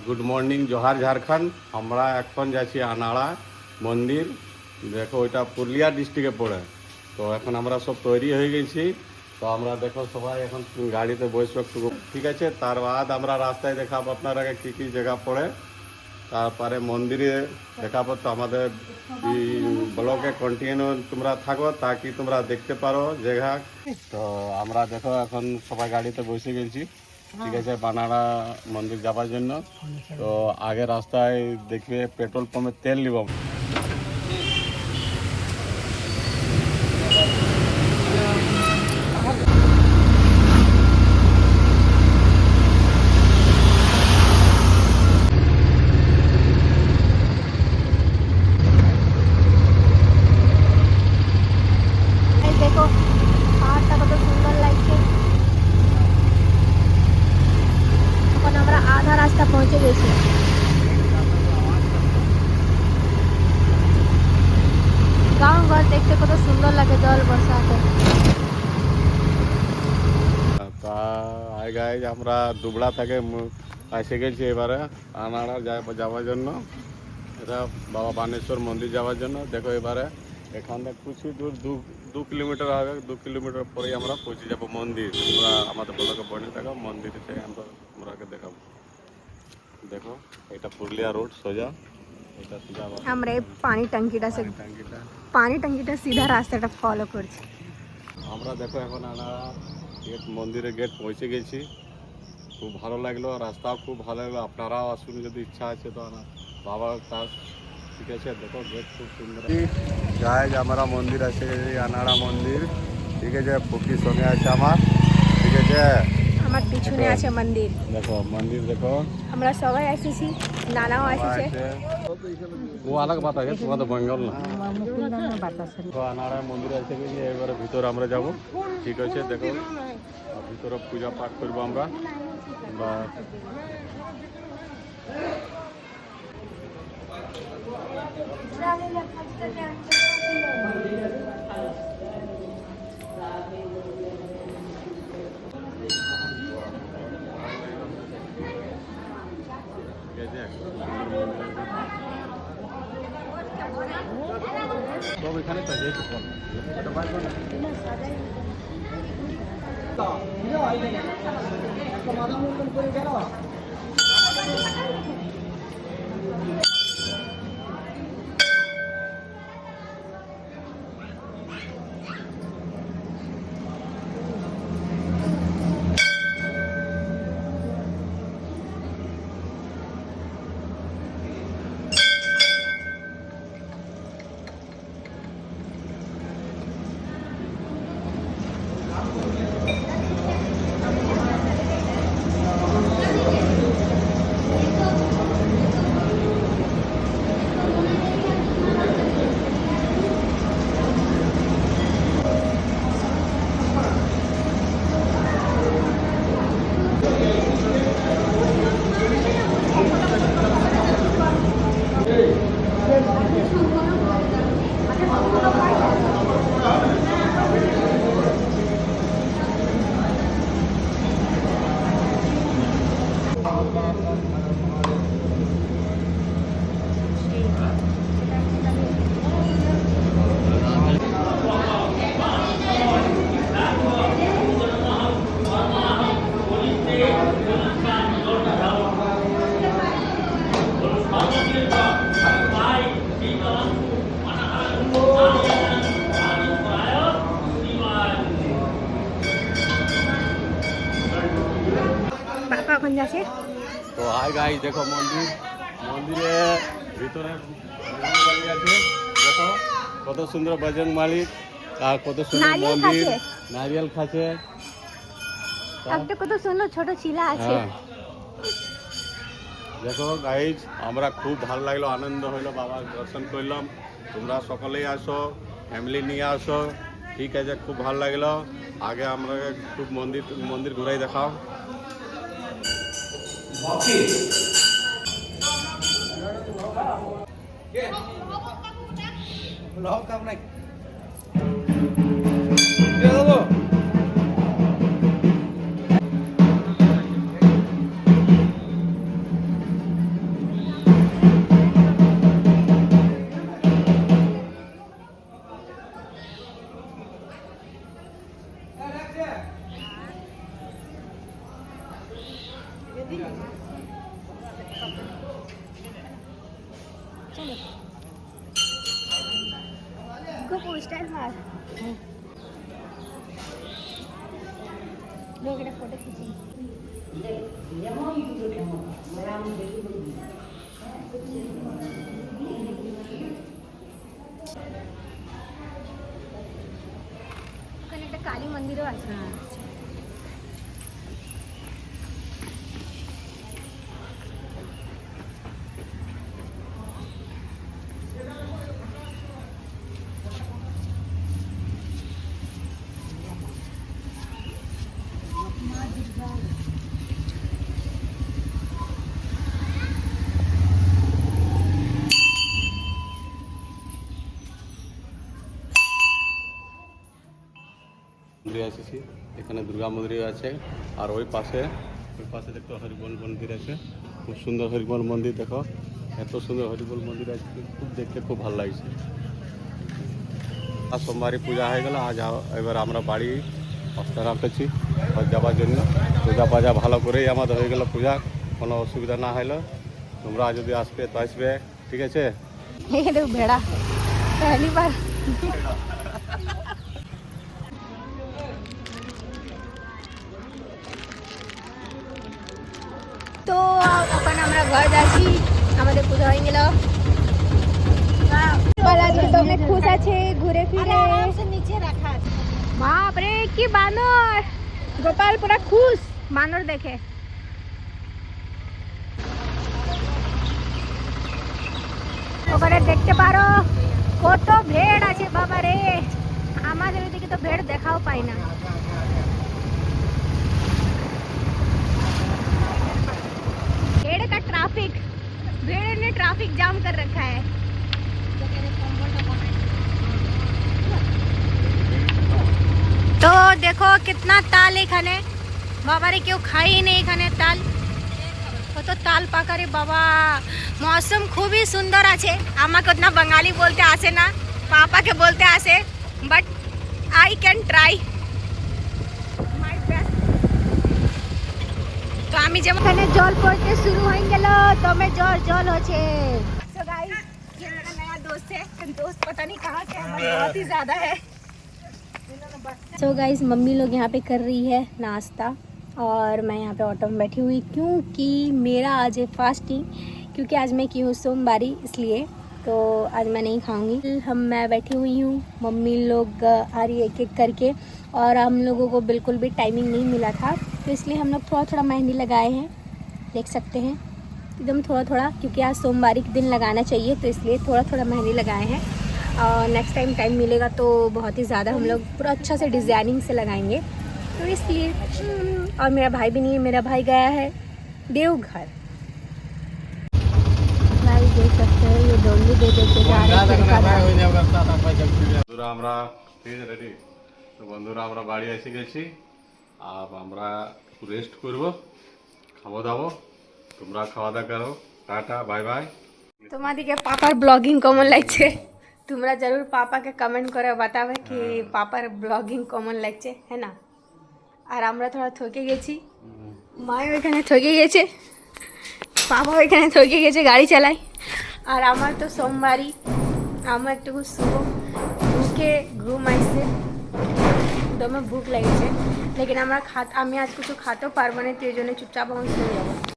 Good morning, Johar Jharkhand. আমরা এখন যাচ্ছি আনাড়া মন্দির। দেখো ওইটা পুরুলিয়া ডিস্ট্রিক্টে পড়ে। তো এখন আমরা সব তৈরি হয়ে গেছি। তো আমরা দেখো সবাই এখন গাড়িতে বসবো একটু, ঠিক আছে? তার বাদ আমরা রাস্তায় দেখাবো আপনারা কী কী জায়গা পড়ে। তারপরে মন্দিরে দেখাবো। তো আমাদের ব্লগে কন্টিনিউ তোমরা থাকো, তাকি তোমরা দেখতে পারো জায়গা। তো আমরা দেখো এখন সবাই গাড়িতে বসে গেছি, ঠিক আছে, বানাড়া মন্দির যাওয়ার জন্য। তো আগে রাস্তায় দেখবে পেট্রোল পাম্পে তেল নিব। দেখো পাহাড়টা কত সুন্দর লাগছে। এখন আমরা আধা রাস্তা পৌঁছে গেছি। গাঁও ঘর দেখতে কত সুন্দর লাগে জল বর্ষাতে। তা গাইজ আমরা দুবড়া থেকে এসে গেছি এবারে আনাড়া যাওয়ার জন্য। এটা বাবা বানেশ্বর মন্দির যাওয়ার জন্য। দেখো এবারে এখান থেকে কিছু দূর 2 কিলোমিটার হবে, 2 কিলোমিটার পরেই আমরা পৌঁছে যাবো মন্দির। তোমরা আমাদের ব্লগে বনে থাকো, মন্দিরে আমরা তোমরাকে দেখাবো। দেখো এটা পুরুলিয়া রোড সোজা, এটা সোজা আমরা এই পানি ট্যাঙ্কিটা সিধা রাস্তাটা ফলো করছি। আমরা দেখো এখন আনাড়া গেট, মন্দিরের গেট পৌঁছে গেছি। খুব ভালো লাগলো, রাস্তাও খুব ভালো লাগলো। আপনারাও আসুন যদি ইচ্ছা আছে তো। বাবার কাজ, ঠিক আছে? দেখো গেট খুব সুন্দর। গাইজ আমরা মন্দির আছে, আনাড়া মন্দির, ঠিক আছে? ফুকির সঙ্গে আছে আমার, ঠিক আছে? আমার পিছনে আছে মন্দির। দেখো মন্দির দেখো, আমরা সবাই এসেছি, নানাও এসেছে। ও আলাগ বাত আছে, তোমার তো বেঙ্গল না। তো আনাড়া মন্দির আছে, এবারে ভিতরে আমরা যাব, ঠিক আছে? দেখো ভিতরে পূজা পাঠ করবো আমরা। বা সব এখানে তো যেহেতু বাবা এখন যাচ্ছে। তো হাই গাইস, দেখো মন্দিরে ভিতরে বজরংবলী আছে। দেখো কত সুন্দর বজরংবলী, আর কত সুন্দর মন্দির, নারিয়েল খাচ্ছে। একটা কত সুন্দর ছোট চিলা আছে। দেখো গাইজ আমরা খুব ভালো লাগলো, আনন্দ হইলো, বাবার দর্শন করলাম। তোমরা সকলেই আসো, ফ্যামিলি নিয়ে আসো, ঠিক আছে? খুব ভালো লাগলো। আগে আমরা খুব মন্দির ঘুরাই দেখাও। खूप स्टाईल मार लोग এটা ফটো খিচি ওখানে একটা কালী মন্দিরও আছে মন্দির এসেছি এখানে দুর্গা মন্দির আছে আর ওই পাশে দেখো হরিবল মন্দির আছে খুব সুন্দর হরিবল মন্দির দেখো এত সুন্দর হরিবল মন্দির আছে খুব দেখতে খুব ভালো লাগছে আর সোমবারই পূজা হয়ে গেল আজ এবার আমরা বাড়ি অস্তার নামতেছি যাবার জন্য পূজা পাজা ভালো করেই আমাদের হয়ে গেল পূজা কোনো অসুবিধা না হলো তোমরা যদি আসবে তো আসবে ঠিক আছে ये देखो भेड़ा पहली बार তো এখন আমরা ঘর যাচ্ছি আমাদের পূজা হয়ে গেল আজকে তো অনেক খুশ আছে ঘুরে ফিরে নিচে রাখা আছে বাপরে কি বানর গোপাল পুরা খুশ বানর দেখে ওখানে দেখতে পারো কত ভিড় আছে বাবা রে আমাদের এদিকে তো ভিড় দেখাও পাই না भीड़ का ट्रैफिक भीड़ ने ट्रैफिक जाम कर रखा है तो देखो कितना ताल এখানে বাবারে কেউ খাই নেই এখানে তাল কত তাল পাকা রে বাবা मौसम খুবই সুন্দর আছে আমাকে না বাঙালি বলতে আসে না পাপাকে বলতে আসে but I can try my best তো আমি যেমন এখানে জল পড়তে শুরু হয়ে গেল তবে জল জল হচ্ছে सो गाइस ये मेरा नया दोस्त है दोस्त पता नहीं कहाँ से है बट बहुत ही ज्यादा है सो गाइस मम्मी लोग यहाँ पे कर रही है नाश्ता और मैं यहाँ पे ऑटो में बैठी हुई क्योंकि मेरा आज है फास्टिंग क्योंकि आज मैं की हूँ सोमवारी इसलिए तो आज मैं नहीं खाऊंगी मैं बैठी हुई हूँ मम्मी लोग आ रही एक एक करके और हम लोगों को बिल्कुल भी टाइमिंग नहीं मिला था तो इसलिए हम लोग थोड़ा थोड़ा मेहंदी लगाए हैं देख सकते हैं एकदम थोड़ा थोड़ा क्योंकि आज सोमवारी के दिन लगाना चाहिए तो इसलिए थोड़ा थोड़ा मेहंदी लगाए हैं और नेक्स्ट टाइम टाइम मिलेगा तो बहुत ही ज़्यादा हम लोग पूरा अच्छा से डिज़ाइनिंग से लगाएंगे तो इसलिए और मेरा भाई भी नहीं है मेरा भाई गया है देवघर भाई देख सकते हैं ये डोली दे देते जा रहे हैं বন্ধুরা আমরা রেডি তো বন্ধুরা আমরা বাড়ি এসে গেছি আর আমরা রেস্ট করব খাওয়া দাওয়া তোমরা খাওয়া দাওয়া করো টাটা বাই বাই তোমাদিকে পাপার ব্লগিং কেমন লাগছে তোমরা জরুর পাপাকে কমেন্ট করে বাতাবে কি পাপার ব্লগিং কেমন লাগছে হ্যাঁ না আর আমরা থোড়া থকে গেছি মাও এখানে থকে গেছে পাপাও এখানে থকে গেছে গাড়ি চালায় আর আমার তো সোমবারই আমার একটু শুভ ঢুকে ঘুম আসছে দমে ভুক লেগেছে লেকিন আমি আজ কিছু খাতেও পারবো না তো এই জন্য চুপচাপ আমি শুয়ে যাবো